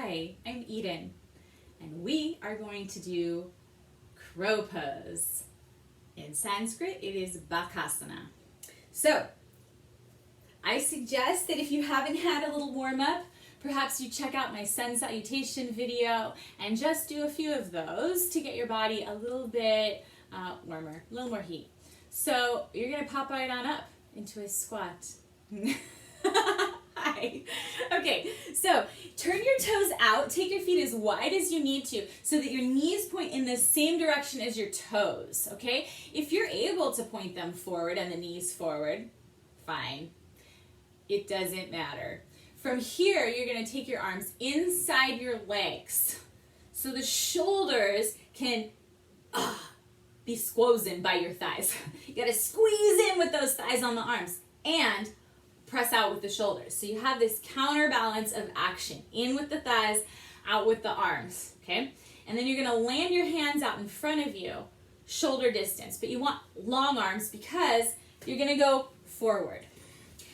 Hi, I'm Eden, and we are going to do crow pose. In Sanskrit, it is Bakasana. So, I suggest that if you haven't had a little warm-up, perhaps you check out my sun salutation video and just do a few of those to get your body a little bit warmer, a little more heat. So, you're going to pop right on up into a squat. Hi. Okay, so turn your toes out, take your feet as wide as you need to so that your knees point in the same direction as your toes, okay? If you're able to point them forward and the knees forward, fine. It doesn't matter. From here, you're going to take your arms inside your legs so the shoulders can be squozen by your thighs. You got to squeeze in with those thighs on the arms and press out with the shoulders. So you have this counterbalance of action. In with the thighs, out with the arms, okay? And then you're gonna land your hands out in front of you, shoulder distance, but you want long arms because you're gonna go forward.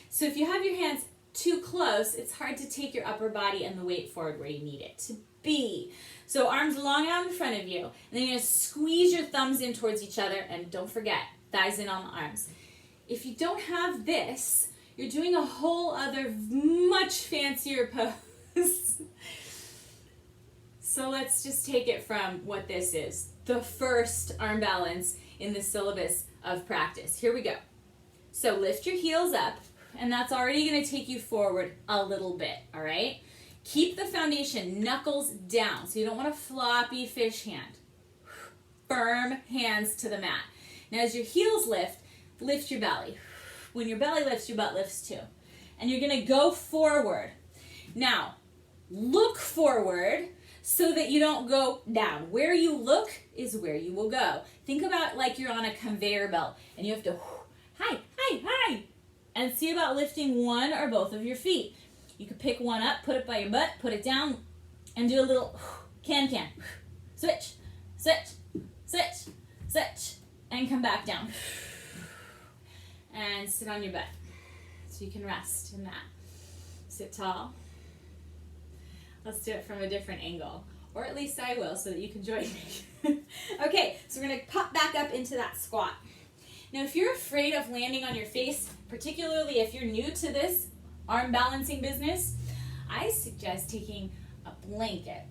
So if you have your hands too close, it's hard to take your upper body and the weight forward where you need it to be. So arms long out in front of you, and then you're gonna squeeze your thumbs in towards each other, and don't forget, thighs in on the arms. If you don't have this, you're doing a whole other much fancier pose. So let's just take it from what this is. The first arm balance in the syllabus of practice. Here we go. So lift your heels up, and that's already going to take you forward a little bit, all right? Keep the foundation, knuckles down, so you don't want a floppy fish hand. Firm hands to the mat. Now as your heels lift, lift your belly. When your belly lifts, your butt lifts too. And you're going to go forward. Now, look forward so that you don't go down. Where you look is where you will go. Think about like you're on a conveyor belt and you have to, hi, hi, hi, and see about lifting one or both of your feet. You could pick one up, put it by your butt, put it down, and do a little can. Switch, switch, switch, switch, and come back down. And sit on your butt so you can rest in that. Sit tall. Let's do it from a different angle, or at least I will so that you can join me. Okay, so we're going to pop back up into that squat. Now if you're afraid of landing on your face, particularly if you're new to this arm balancing business, I suggest taking a blanket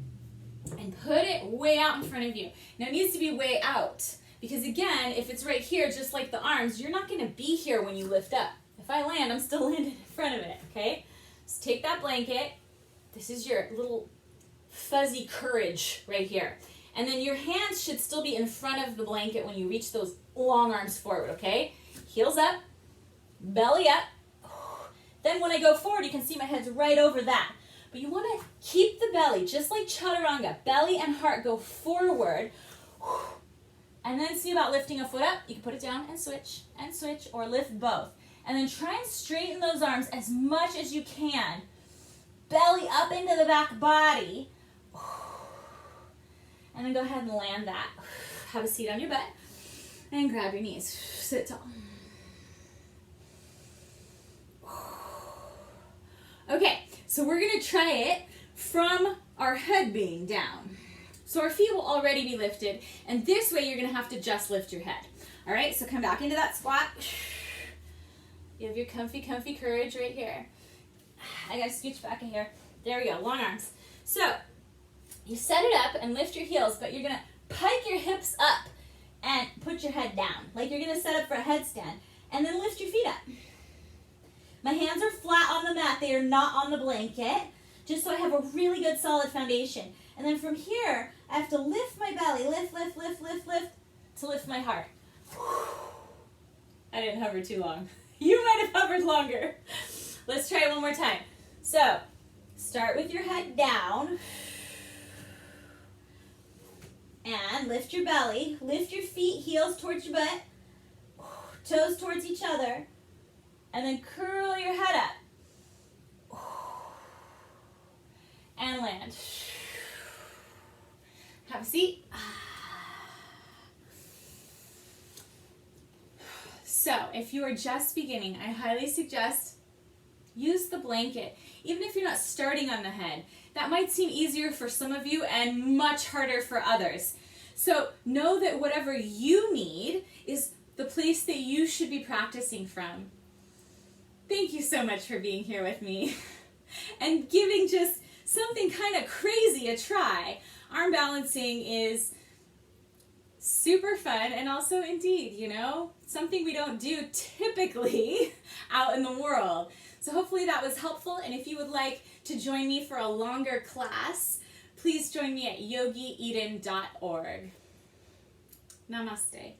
and put it way out in front of you. Now it needs to be way out. Because again, if it's right here, just like the arms, you're not going to be here when you lift up. If I land, I'm still landing in front of it, okay? So take that blanket. This is your little fuzzy courage right here. And then your hands should still be in front of the blanket when you reach those long arms forward, okay? Heels up, belly up. Then when I go forward, you can see my head's right over that. But you want to keep the belly, just like chaturanga. Belly and heart go forward. And then see about lifting a foot up. You can put it down and switch, or lift both. And then try and straighten those arms as much as you can. Belly up into the back body. And then go ahead and land that. Have a seat on your butt. And grab your knees. Sit tall. Okay, so we're going to try it from our head being down. So our feet will already be lifted, and this way you're going to have to just lift your head. All right, so come back into that squat. You have your comfy courage right here. I got to scooch back in here. There we go, long arms. So you set it up and lift your heels, but you're going to pike your hips up and put your head down, like you're going to set up for a headstand, and then lift your feet up. My hands are flat on the mat. They are not on the blanket, just so I have a really good solid foundation. And then from here, I have to lift my belly, lift, to lift my heart. I didn't hover too long. You might have hovered longer. Let's try it one more time. So, start with your head down. And lift your belly, lift your feet, heels towards your butt, toes towards each other, and then curl your head up. And land. Have a seat. So, if you are just beginning, I highly suggest use the blanket. Even if you're not starting on the head, that might seem easier for some of you and much harder for others. So know that whatever you need is the place that you should be practicing from. Thank you so much for being here with me and giving just something kind of crazy a try. Arm balancing is super fun and also indeed, you know, something we don't do typically out in the world. So hopefully that was helpful, and if you would like to join me for a longer class, please join me at yogieden.org. Namaste.